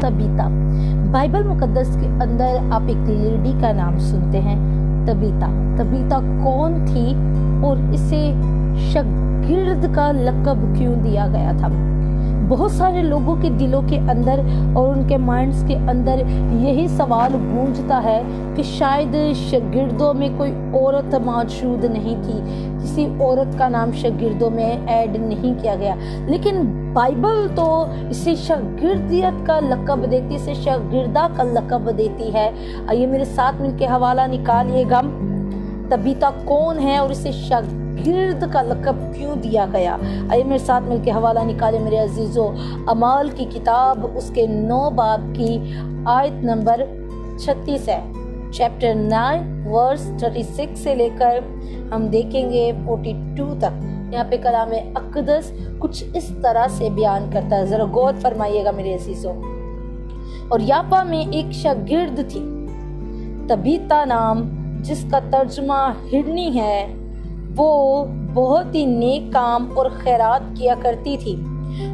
Tabitha. Bible मुकद्दस के अंदर आप एक लेडी का नाम सुनते हैं, तबीता। तबीता कौन थी और इसे शागिर्द का लक़ब क्यों दिया गया था? बहुत सारे लोगों के दिलों के अंदर और उनके माइंड्स के अंदर यही सवाल गूंजता है कि शायद शागिर्दों में कोई औरत मौजूद नहीं थी, किसी औरत का नाम शागिर्दों में ऐड नहीं किया गया। लेकिन बाइबल तो इसे शागिर्दियत का लक़ब देती, इसे शागिर्दा का लक़ब देती है। आइए मेरे साथ मिलकर हवाला निकालिएगा, तबीता कौन है और इसे शागिर्द का लक़ब क्यों दिया गया। आइए मेरे साथ मिलकर हवाला निकाले मेरे अजीज़ों। अमाल की किताब उसके 9 बाब की आयत नंबर 36 है। चैप्टर 9 वर्स 36 से लेकर हम देखेंगे 42 तक। यहाँ पे कलाम अक़दस कुछ इस तरह से बयान करता है, ज़रा गौर फरमाइएगा मेरे अजीज़ों। और यापा में एक शागिर्द थी, तबीता नाम, जिसका तर्जुमा हिरनी है। वो बहुत ही नेक काम और खैरात किया करती थी।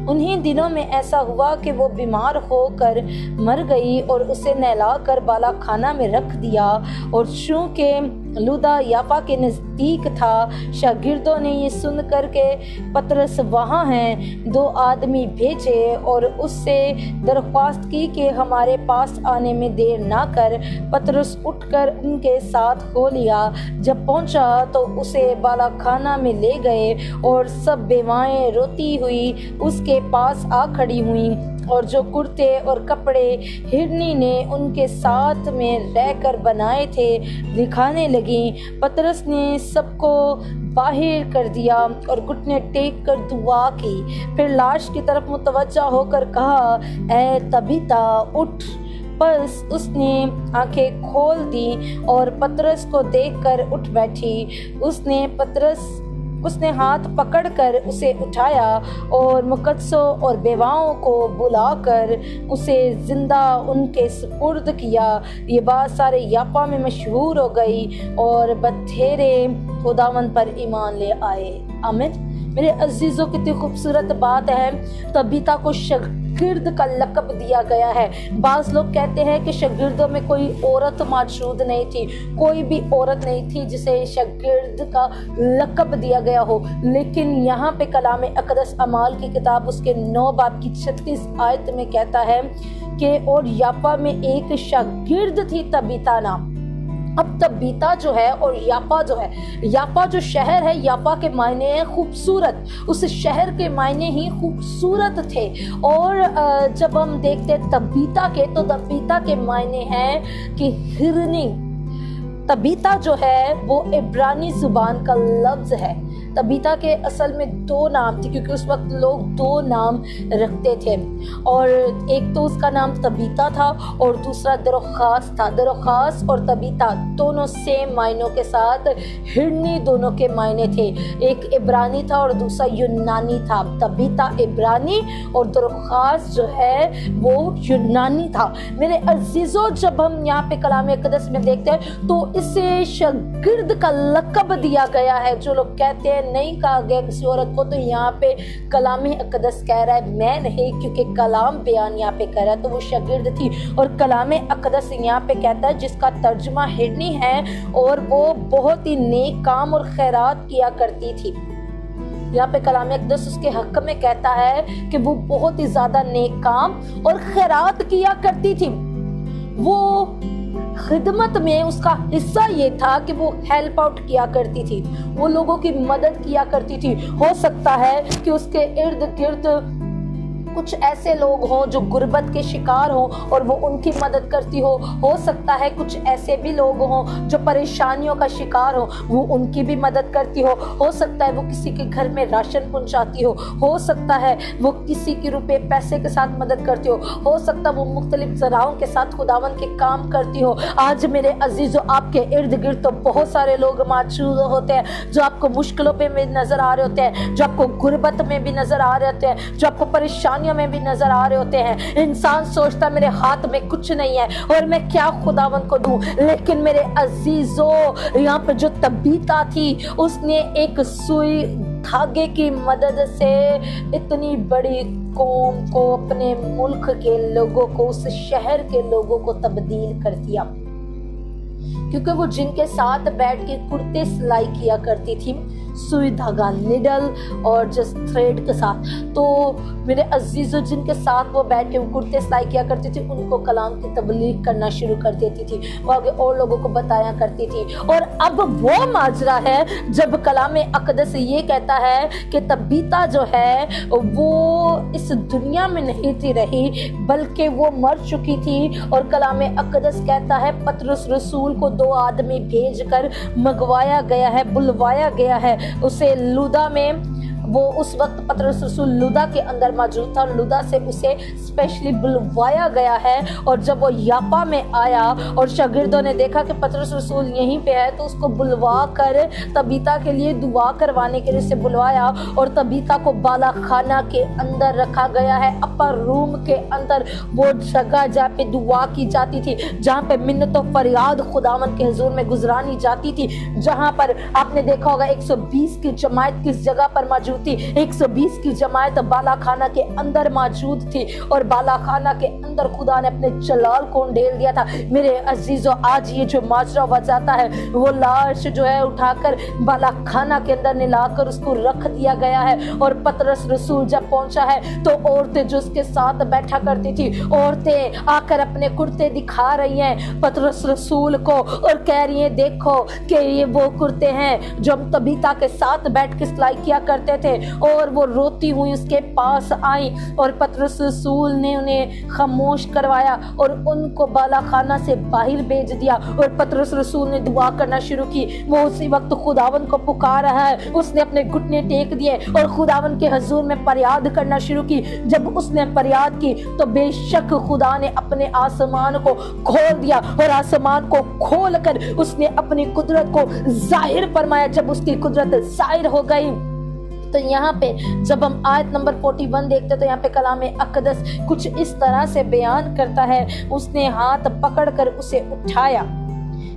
उन्हीं दिनों में ऐसा हुआ कि वो बीमार होकर मर गई और उसे नहलाकर बाला खाना में रख दिया। और चूँकि लुदा याफा के नज़दीक था, शागिर्दों ने ये सुन कर के पतरस वहाँ हैं 2 आदमी भेजे और उससे दरख्वास्त की कि हमारे पास आने में देर ना कर। पतरस उठकर उनके साथ हो लिया। जब पहुँचा तो उसे बाला खाना में ले गए और सब बेवाएं रोती हुई उसके पास आ खड़ी हुई, और जो कुर्ते और कपड़े हिरनी ने उनके साथ में रहकर बनाए थे दिखाने लगी। पतरस ने सबको बाहर कर दिया और घुटने टेक कर दुआ की। फिर लाश की तरफ मुतवज्जा होकर कहा, ऐ तबीता उठ। बस उसने आंखें खोल दी और पतरस को देखकर उठ बैठी। उसने हाथ पकड़कर उसे उठाया और मुकद्दसों और बेवाओं को बुलाकर उसे जिंदा उनके सुपुर्द किया। ये बात सारे यापा में मशहूर हो गई और बथेरे खुदावंद पर ईमान ले आए। आमीन। मेरे अजीज़ों, कितनी खूबसूरत बात है। तबीता को शागिर्द का लक़ब दिया गया है। बाज़ लोग कहते हैं कि शागिर्दों में कोई औरत मौजूद नहीं थी, कोई भी औरत नहीं थी जिसे शागिर्द का लक़ब दिया गया हो। लेकिन यहाँ पे कलाम अक़दस अमाल की किताब उसके 9 बाब की 36 आयत में कहता है कि और यापा में एक शागिर्द थी तबीता नाम। अब तबीता जो है और यापा जो है, यापा जो शहर है, यापा के मायने हैं खूबसूरत। उस शहर के मायने ही खूबसूरत थे। और जब हम देखते तबीता के, तो तबीता के मायने हैं कि हिरनी। तबीता जो है वो इब्रानी ज़ुबान का लफ्ज़ है। तबीता के असल में 2 नाम थे, क्योंकि उस वक्त लोग 2 नाम रखते थे। और एक तो उसका नाम तबीता था और दूसरा दरख्वास्त था। दरख्वास्त और तबीता दोनों सेम मायनों के साथ हिरनी दोनों के मायने थे। एक इब्रानी था और दूसरा यूनानी था। तबीता इब्रानी और दरख्वास्त जो है वो यूनानी था। मेरे अजीज़ों, जब हम यहाँ पे कलाम अक़दस में देखते हैं तो इसे शागिर्द का लक़ब दिया गया है। जो लोग कहते हैं नहीं कहा गया किसी औरत को, तो यहाँ पे कलाम अक़दस कह रहा है, मैं नहीं, क्योंकि कलाम बयान यहाँ पे कर रहा है, तो वो शागिर्द थी। और कलाम अक़दस यहाँ पे कहता है जिसका तर्जुमा हिरनी है, और वो बहुत ही नेक काम और खैरात किया करती थी। यहाँ पे कलाम अक़दस उसके हक़ में कहता है कि वो बहुत ही ज़्यादा नेक काम और खैरात किया करती थी। वो खिदमत में उसका हिस्सा ये था कि वो हेल्प आउट किया करती थी, वो लोगों की मदद किया करती थी। हो सकता है कि उसके इर्द गिर्द कुछ ऐसे लोग हों जो गुर्बत के शिकार हों और वो उनकी मदद करती हो सकता है कुछ ऐसे भी लोग हों जो परेशानियों का शिकार हो, वो उनकी भी मदद करती हो सकता है वो किसी के घर में राशन पहुंचाती हो सकता है वो किसी के रुपए पैसे के साथ मदद करती हो सकता है वो मुख्तलिफ ज़राओं के साथ खुदावन के काम करती हो। आज मेरे अजीज़ों, आपके इर्द गिर्द तो बहुत सारे लोग मौजूद होते हैं जो आपको मुश्किलों पे भी नज़र आ रहे होते हैं, जो आपको गुर्बत में भी नज़र आ रहे होते हैं, जो आपको परेशानियों में भी नजर आ रहे होते हैं। इंसान सोचता मेरे हाथ में कुछ नहीं है और मैं क्या खुदावन को दूं, लेकिन मेरे अजीजों, यहाँ पर जो तबीता थी उसने एक सुई धागे की मदद से इतनी बड़ी कौम को, अपने मुल्क के लोगों को, उस शहर के लोगों को तब्दील कर दिया। क्योंकि वो जिनके साथ बैठ के कुर्ते सिलाई किया करती थी, सुई धागा, निडल और जस्ट थ्रेड के साथ, तो मेरे अजीजों जिनके साथ वो बैठ के कुर्ते सिलाई किया करती थी, उनको कलाम की तबलीग करना शुरू कर देती थी, वो आगे और लोगों को बताया करती थी। और अब वो माजरा है जब कलाम अक़दस ये कहता है कि तबीता जो है वो इस दुनिया में नहीं थी रही, बल्कि वो मर चुकी थी। और कलाम अक़दस कहता है पतरस रसूल को 2 आदमी भेजकर मंगवाया गया है, बुलवाया गया है उसे लुदा में। वो उस वक्त पतरस रसूल लुदा के अंदर मौजूद था और लुदा से उसे स्पेशली बुलवाया गया है। और जब वो यापा में आया और शागिर्दों ने देखा कि पतरस रसूल यहीं पे है, तो उसको बुलवा कर तबीता के लिए दुआ करवाने के लिए उसे बुलवाया। और तबीता को बाला खाना के अंदर रखा गया है, अपर रूम के अंदर, वो जगह जहाँ पे दुआ की जाती थी, जहाँ पे मिन्नत और फरियाद खुदावन के हुजूर में गुजरानी जाती थी, जहाँ पर आपने देखा होगा 120 की जमात किस जगह पर मौजूद थी। 120 की जमात बाला खाना के अंदर मौजूद थी और बाला खाना के अंदर खुदा ने अपने जलाल को ढेल दिया था। मेरे अजीजों, आज ये जो माजरा हो जाता है, वो लाश जो है उठाकर बाला खाना के अंदर निलाकर उसको रख दिया गया है। और पतरस रसूल जब पहुंचा है तो औरतें जो उसके साथ बैठा करती थी, औरतें आकर अपने कुर्ते दिखा रही हैं पतरस रसूल को और कह रही हैं देखो कि ये वो कुर्ते हैं जो हम तबीता के साथ बैठ के सिलाई किया करते थे। और वो रोती हुई उसके पास आई और पतरस रसूल ने उन्हें खामोश करवाया और उनको बाला खाना से बाहर भेज दिया। और पतरस रसूल ने दुआ करना शुरू की। वो उसी वक्त खुदावन को पुकार रहा है, उसने अपने घुटने टेक दिए और खुदावन के हुजूर में फरियाद करना शुरू की। जब उसने फरियाद की तो बेशक खुदा ने अपने आसमान को खोल दिया और आसमान को खोल कर उसने अपनी कुदरत को जाहिर फरमाया। जब उसकी कुदरत जाहिर हो गई तो यहाँ पे जब हम आयत नंबर 41 देखते तो यहाँ पे कलाम अक़दस कुछ इस तरह से बयान करता है, उसने हाथ पकड़कर उसे उठाया।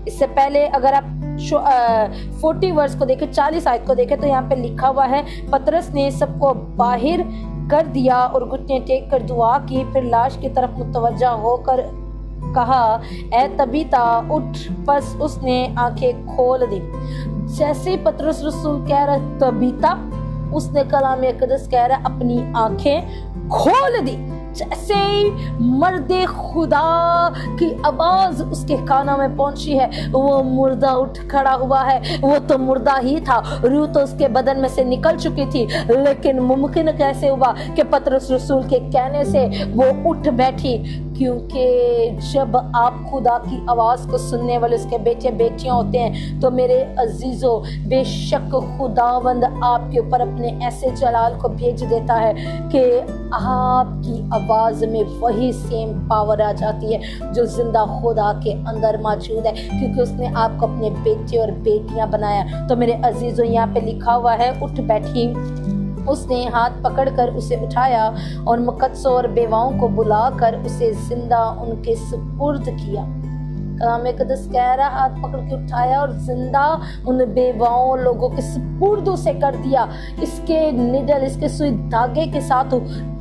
इससे पहले अगर आप 40 वर्ष को देखें, 40 आयत को देखें तो यहाँ पे लिखा हुआ है पतरस ने सबको बाहर कर दिया और घुटने टेक कर दुआ की, फिर लाश की तरफ मुतवज्जा होकर कहा ए तबीता उठ। बस उसने आंखें खोल दी। जैसे ही पतरस रसूल कह रहा तबीता, उसने कलाम अक़दस कह रहा अपनी आंखें खोल दी। जैसे ही मर्दे खुदा की आवाज उसके कानों में पहुंची है, वो मुर्दा उठ खड़ा हुआ है। वो तो मुर्दा ही था, रूह तो उसके बदन में से निकल चुकी थी, लेकिन मुमकिन कैसे हुआ कि पतरस रसूल के कहने से वो उठ बैठी? क्योंकि जब आप खुदा की आवाज़ को सुनने वाले उसके बेटे बेटियां होते हैं तो मेरे अजीज़ों, बेशक खुदावंद आपके ऊपर अपने ऐसे जलाल को भेज देता है कि आपकी आवाज़ में वही सेम पावर आ जाती है जो जिंदा खुदा के अंदर मौजूद है, क्योंकि उसने आपको अपने बेटे और बेटियां बनाया। तो मेरे अजीज़ों, यहाँ पे लिखा हुआ है उठ बैठी। उसने हाथ पकड़कर उसे उठाया और मुकद्दसों और बेवाओं को बुलाकर उसे जिंदा उनके सुपुर्द किया। कलाम अक़दस कह रहा हाथ पकड़ के उठाया और जिंदा उन बेवाओं लोगों के सुपुर्द उसे कर दिया। इसके निडल, इसके सुई धागे के साथ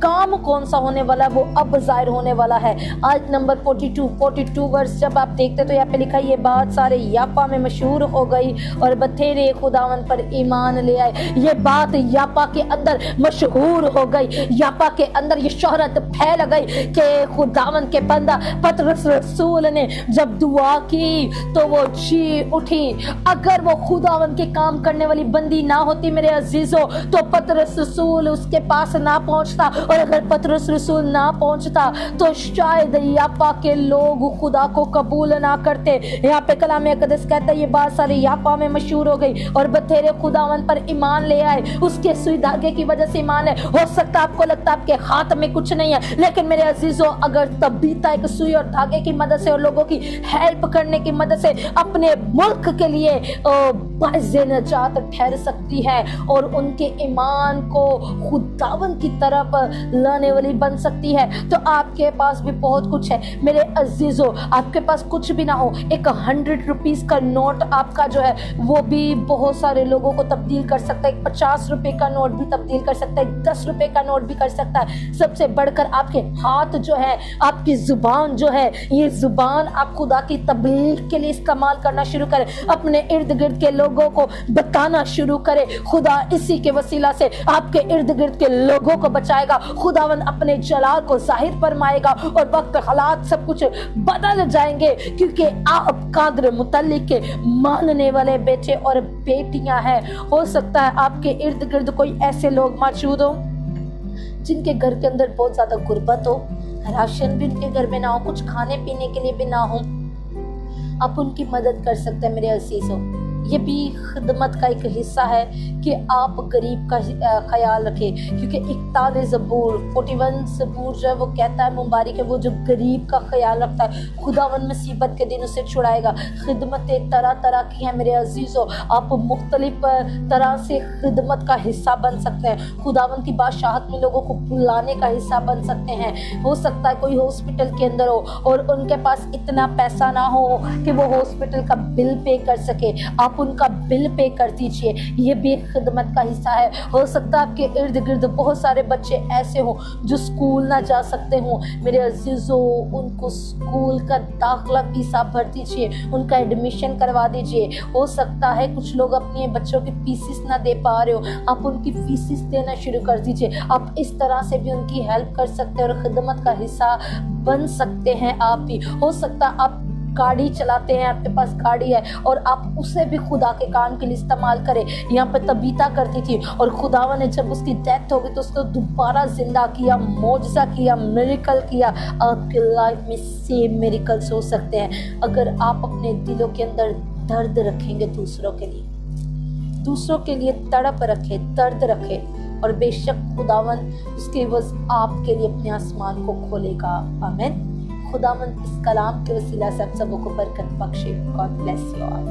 काम कौन सा होने वाला, वो अब जाहिर होने वाला है। आयत नंबर 42 वर्ष जब आप देखते तो यहाँ पे लिखा ये बात सारे यापा में मशहूर हो गई और बथेरे खुदावन पर ईमान ले आए। ये बात यापा के अंदर मशहूर हो गई, यापा के अंदर ये शोहरत फैल गई कि खुदावन के बंदा पतरस रसूल ने जब दुआ की तो वो जी उठी। अगर वो खुदावन के काम करने वाली बंदी ना होती मेरे अजीजों, तो पतरस रसूल उसके पास ना पहुंचता, और अगर पतरस रसूल ना पहुंचता तो शायद यापा के लोग खुदा को कबूल ना करते। यहाँ पे कलाम अक़दस कहता है ये बात सारे यापा में मशहूर हो गई और बथेरे खुदावन पर ईमान ले आए। उसके सुई धागे की वजह से ईमान है। हो सकता आपको लगता है आपके हाथ में कुछ नहीं है, लेकिन मेरे अजीजों, अगर तबीता एक सुई और धागे की मदद से और लोगों की हेल्प करने की मदद से अपने मुल्क के लिए बाइज़े नजात ठहर सकती है और उनके ईमान को खुदावन की तरफ लाने वाली बन सकती है। तो आपके पास भी बहुत कुछ है मेरे अजीजों, आपके पास कुछ भी ना हो, एक 100 रुपीज का नोट आपका जो है वो भी बहुत सारे लोगों को तब्दील कर सकता है। एक 50 रुपए का नोट भी तब्दील कर सकता है, 10 रुपए का नोट भी कर सकता है। सबसे बढ़कर आपके हाथ जो है, आपकी जुबान जो है, ये जुबान आप खुदा की तबलीग के लिए इस्तेमाल करना शुरू करें, अपने इर्द गिर्द के लोगों को बताना शुरू करें। खुदा इसी के वसीला से आपके इर्द गिर्द के लोगों को बचाएगा, खुदावंद अपने जलाल को जाहिर फरमाएगा और वक्त हालात सब कुछ बदल जाएंगे, क्योंकि आप कादर मुतल्लिक के मानने वाले बेटे और बेटियां हैं। हो सकता है आपके इर्द गिर्द कोई ऐसे लोग मौजूद हो जिनके घर के अंदर बहुत ज्यादा गुर्बत हो, राशन भी उनके घर में ना हो, कुछ खाने पीने के लिए भी ना हो। आप उनकी मदद कर सकते हैं मेरे अजीजों। ये भी खिदमत का एक हिस्सा है कि आप गरीब का ख्याल रखें, क्योंकि 41 ज़बूर 41 ज़बूर जो है वो कहता है मुबारक है वो जो गरीब का ख्याल रखता है, खुदावन मुसीबत के दिन उसे छुड़ाएगा। खिदमतें तरह तरह की हैं मेरे अजीज़ों, आप मुख्तलिफ तरह से खिदमत का हिस्सा बन सकते हैं, खुदावन की बादशाहत में लोगों को बुलाने का हिस्सा बन सकते हैं। हो सकता है कोई हॉस्पिटल के अंदर हो और उनके पास इतना पैसा ना हो कि वो हॉस्पिटल का बिल पे कर सके, आप उनका बिल पे कर दीजिए, ये भी खिदमत का हिस्सा है। हो सकता है आपके इर्द गिर्द बहुत सारे बच्चे ऐसे हों जो स्कूल ना जा सकते हों, मेरे अजीजों उनको स्कूल का दाखिला फीसा भर दीजिए, उनका एडमिशन करवा दीजिए। हो सकता है कुछ लोग अपने बच्चों की फीसिस ना दे पा रहे हो, आप उनकी फीसिस देना शुरू कर दीजिए। आप इस तरह से भी उनकी हेल्प कर सकते हैं और खिदमत का हिस्सा बन सकते हैं। आप भी हो सकता है आप गाड़ी चलाते हैं, आपके पास गाड़ी है और आप उसे भी खुदा के काम के लिए इस्तेमाल करें। यहाँ पे तबीता करती थी और खुदावा ने जब उसकी डेथ हो गई तो उसको दोबारा जिंदा किया, मौजज़ा किया, मिरेकल किया। आपके लाइफ में सेम मिरेकल्स हो सकते हैं अगर आप अपने दिलों के अंदर दर्द रखेंगे, दूसरों के लिए तड़प रखे, दर्द रखे, और बेशक खुदावन उसके वज़ आपके लिए अपने आसमान को खोलेगा। आमीन। खुदावंद इस कलाम के वसीला से आप सबों को बरकत बख्शे। God bless you all.